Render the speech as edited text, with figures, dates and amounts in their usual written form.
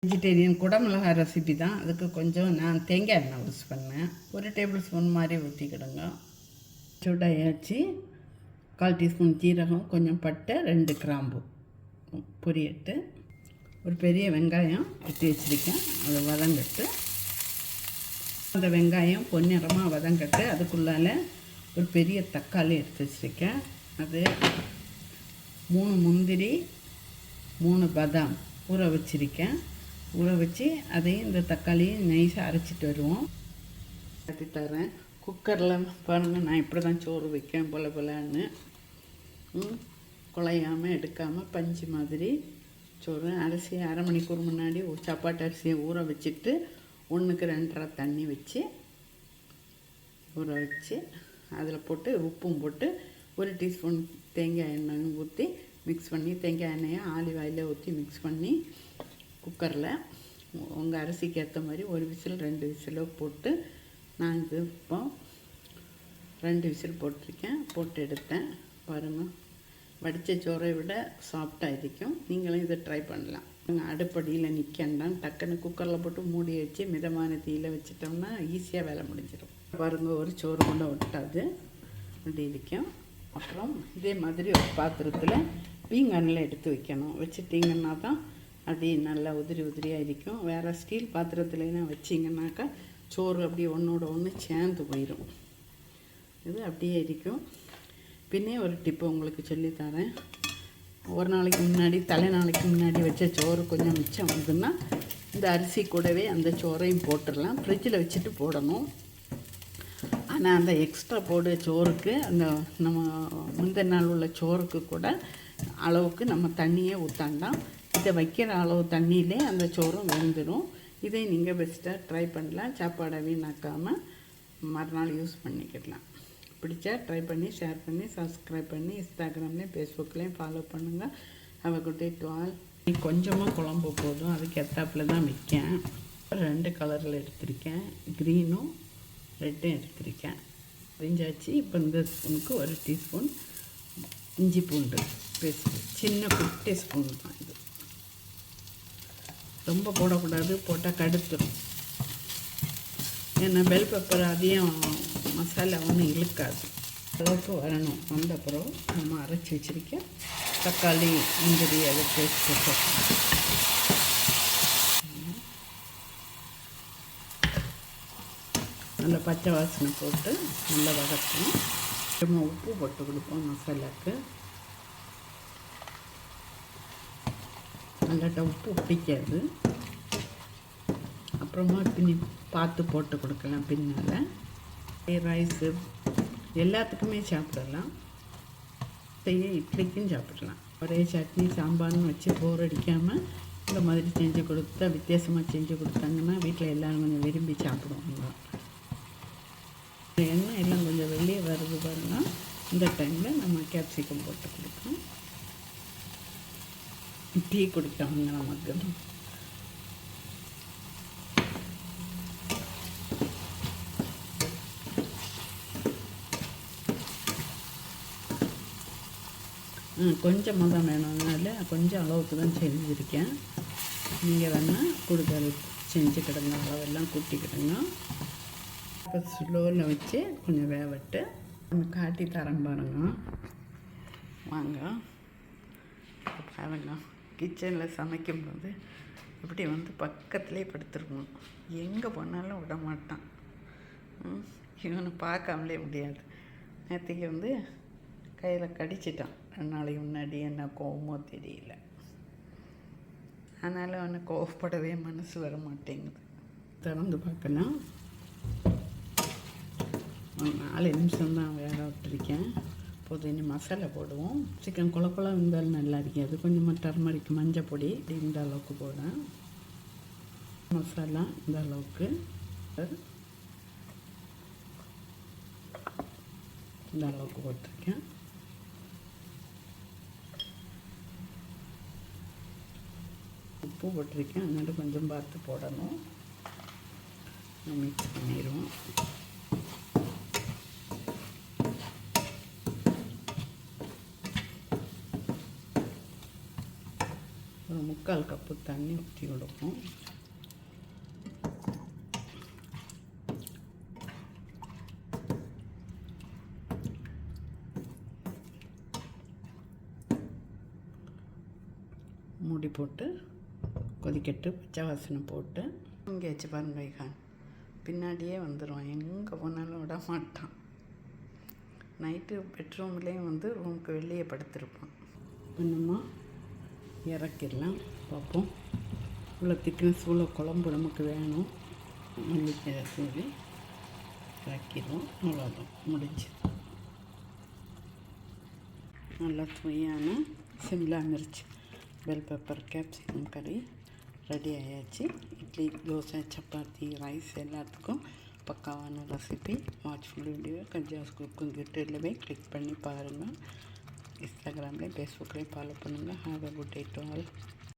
Vegetarian குடமிளகாய் recipe தான். அதுக்கு கொஞ்சம் நான் தேங்காய் எண்ணெய் யூஸ் பண்ணேன். 1 டேபிள் ஸ்பூன் மாதிரி ஊற்றிக்கிடுங்க. சூடாயாச்சு. 1/4 டீஸ்பூன் ஜீரகம், கொஞ்சம் பட்டை, 2 கிராம்பு பொரியட்டு. ஒரு பெரிய வெங்காயம் வெட்டி வச்சுருக்கேன். அதை வதங்கட்டு. அந்த வெங்காயம் பொன்னிறமாக வதங்கட்டு. அதுக்குள்ளால் ஒரு பெரிய தக்காளி எடுத்து வச்சுருக்கேன். அது 3 முந்திரி, 3 பாதாம் ஊற வச்சுருக்கேன். ஊற வச்சு அதையும் இந்த தக்காளியும் நைஸாக அரைச்சிட்டு வருவோம். கட்டி தரேன். குக்கரில் பாருங்கள், நான் இப்படி தான் சோறு வைக்கேன். போலன்னு குழையாமல் எடுக்காமல் பஞ்சு மாதிரி சோறு. அரிசி அரை மணிக்கூர் முன்னாடி சப்பாட்டு அரிசியை ஊற வச்சுட்டு 1க்கு 2.5 தண்ணி வச்சு ஊற வச்சு அதில் போட்டு உப்பும் போட்டு 1 டீஸ்பூன் தேங்காய் எண்ணெய் ஊற்றி மிக்ஸ் பண்ணி, தேங்காய் எண்ணெயை ஆலிவ் ஆயிலில் ஊற்றி மிக்ஸ் பண்ணி குக்கரில் உங்கள் அரிசிக்கு ஏற்ற மாதிரி 1 விசில் 2 விசிலோ போட்டு, நான் இது இப்போ 2 விசில் போட்டிருக்கேன். போட்டு எடுத்தேன். பாருங்கள், வடித்த சோறை விட சாஃப்டாக இருக்கும். நீங்களும் இதை ட்ரை பண்ணலாம். அடுப்படியில் நிற்கண்டாம். டக்குன்னு குக்கரில் போட்டு மூடி வச்சு மிதமான தீயில் வச்சிட்டோம்னா ஈஸியாக வேலை முடிஞ்சிடும். பாருங்கள், ஒரு சோறு கூட ஒட்டாது, அப்படி இருக்கும். அப்புறம் இதே மாதிரி ஒரு பாத்திரத்தில் பீங்கானில் எடுத்து வைக்கணும். வச்சுட்டிங்கன்னா தான் அப்படி நல்லா உதிரியாக இருக்கும். வேறு ஸ்டீல் பாத்திரத்துலாம் வச்சிங்கன்னாக்கா சோறு அப்படியே ஒன்றோட ஒன்று சேர்ந்து போயிடும். இது அப்படியே இருக்கும். பின்னே ஒரு டிப்பு உங்களுக்கு சொல்லித்தரேன். ஒரு நாளைக்கு முன்னாடி, தலைநாளைக்கு முன்னாடி வச்ச சோறு கொஞ்சம் மிச்சம் வந்ததுன்னா இந்த அரிசி கூடவே அந்த சோறையும் போட்டுடலாம். ஃப்ரிட்ஜில் வச்சுட்டு போடணும். ஆனால் அந்த எக்ஸ்ட்ரா போடு சோறுக்கு, அந்த நம்ம முந்தின நாள் உள்ள சோறுக்கு கூட அளவுக்கு நம்ம தண்ணியே ஊற்றாண்டாம். இதை வைக்கிற அளவு தண்ணியிலே அந்த சோறும் வெந்துடும். இதை நீங்கள் பெஸ்ட்டாக ட்ரை பண்ணலாம். சாப்பாடை வீணாக்காமல் மறுநாள் யூஸ் பண்ணிக்கிடலாம். பிடிச்சா ட்ரை பண்ணி, ஷேர் பண்ணி, சப்ஸ்கிரைப் பண்ணி, இன்ஸ்டாகிராம்லேயும் ஃபேஸ்புக்லேயும் ஃபாலோ பண்ணுங்கள். Have a good day to all. கொஞ்சமாக குழம்பு போதும், அதுக்கு எத்தாப்பில் தான் வைக்கேன். 2 கலரில் எடுத்திருக்கேன். க்ரீனும் ரெட்டும் எடுத்திருக்கேன். அரிஞ்சாச்சு. இப்போ இந்த ஸ்பூனுக்கு 1 டீஸ்பூன் இஞ்சி பூண்டு பேஸ்ட்டு, சின்ன குட்டி ஸ்பூன் தான் இது. ரொம்ப போடக்கூடாது, போட்டால் கடுத்துடும். ஏன்னா பெல் பெப்பர் அதிகம் மசாலா ஒன்றும் இழுக்காது. அளவுக்கு வரணும். வந்த பிறகு நம்ம அரைச்சி வச்சுருக்கேன் தக்காளி, முந்திரி, அதை பேஸ்ட் போட்டு நல்லா பச்சை வாசனை போட்டு நல்லா வதக்கணும். நம்ம உப்பு போட்டு கொடுப்போம் மசாலாவுக்கு. நல்லாட்ட உப்பு பிடிக்காது. அப்புறமா பின்னி பார்த்து போட்டு கொடுக்கலாம். பின்னால் ரைஸு எல்லாத்துக்குமே சாப்பிடலாம். செய்ய இட்லிக்கும் சாப்பிடலாம். ஒரே சட்னி சாம்பார்னு வச்சு போர் அடிக்காமல் இந்த மாதிரி செஞ்சு கொடுத்தா, வித்தியாசமாக செஞ்சு கொடுத்தாங்கன்னா வீட்டில் எல்லோரும் கொஞ்சம் விரும்பி சாப்பிடுவாங்க. எண்ணெய் எல்லாம் கொஞ்சம் வெளியே வருது பாருங்க. இந்த டைமில் நம்ம கேப்சிகம் போட்டு கொடுக்கணும். டீ குடித்தவங்க நமக்கு. கொஞ்சமாக தான் வேணும்னால கொஞ்சம் அளவுக்கு தான் செஞ்சுருக்கேன். நீங்கள் வேணால் கூடுதல் செஞ்சுக்கிடுங்க. அளவெல்லாம் கூட்டிக்கிடுங்க. இப்போ ஸ்லோவில் வச்சு கொஞ்சம் வேவட்டு நம்ம காட்டி தரம் பாருங்க. வாங்க பாருங்க. கிச்சனில் சமைக்கும்போது இப்படி வந்து பக்கத்துலேயே படுத்துருக்கணும். எங்கே போனாலும் விட மாட்டான். இவனை பார்க்காமலே முடியாது. நேற்றுக்கு வந்து கையில் கடிச்சிட்டான். 2 நாளைக்கு முன்னாடி. என்ன கோவமோ தெரியல. அதனால் அவனை கோவப்படவே மனசு வர மாட்டேங்குது. திறந்து பார்க்கலாம். 4 நிமிஷம்தான் வேக விட்டுருக்கேன். போது இனி மசாலா போடுவோம். சிக்கன் குழக்குழ இருந்தாலும் நல்லா இருக்காது. கொஞ்சமாக டர்மரிக், மஞ்சள் பொடி இந்த அளவுக்கு போடுறேன். மசாலா இந்த அளவுக்கு, இந்த அளவுக்கு போட்டிருக்கேன். உப்பு போட்டிருக்கேன். அதனால கொஞ்சம் பார்த்து போடணும். மிக்ஸ் பண்ணிடுவோம். ஒரு 3/4 கப்பு தண்ணி ஊற்றி விடுவோம். மூடி போட்டு கொதிக்கட்டு, பச்சை வாசனை போட்டு இங்கே வச்சு பாருங்க. வைகான் பின்னாடியே வந்துடுவான், எங்கே போனாலும் விட மாட்டான். நைட்டு பெட்ரூம்லேயும் வந்து ரூமுக்கு வெளியே படுத்திருப்பான். இன்னுமா இறக்கிடலாம் பார்ப்போம். இவ்வளோ திக்னஸ் உள்ள குழம்பு நமக்கு வேணும். மல்லிக்கீரை தூவி இறக்கிடுவோம். அவ்வளோதான், முடிஞ்சு. நல்லா சுவையான Shimla mirch, bell pepper, capsicum கறி ரெடி ஆயாச்சு. இட்லி, தோசை, சப்பாத்தி, ரைஸ் எல்லாத்துக்கும் பக்காவான ரெசிபி. வாட்ச் ஃபுல் வீடியோ கஞ்சாஸ் குக்கிங் கிட்ட போய் கிளிக் பண்ணி பாருங்கள். இன்ஸ்டாகிராம்லேயும் ஃபேஸ்புக்லேயும் ஃபாலோ பண்ணுங்கள். Have a good day to all.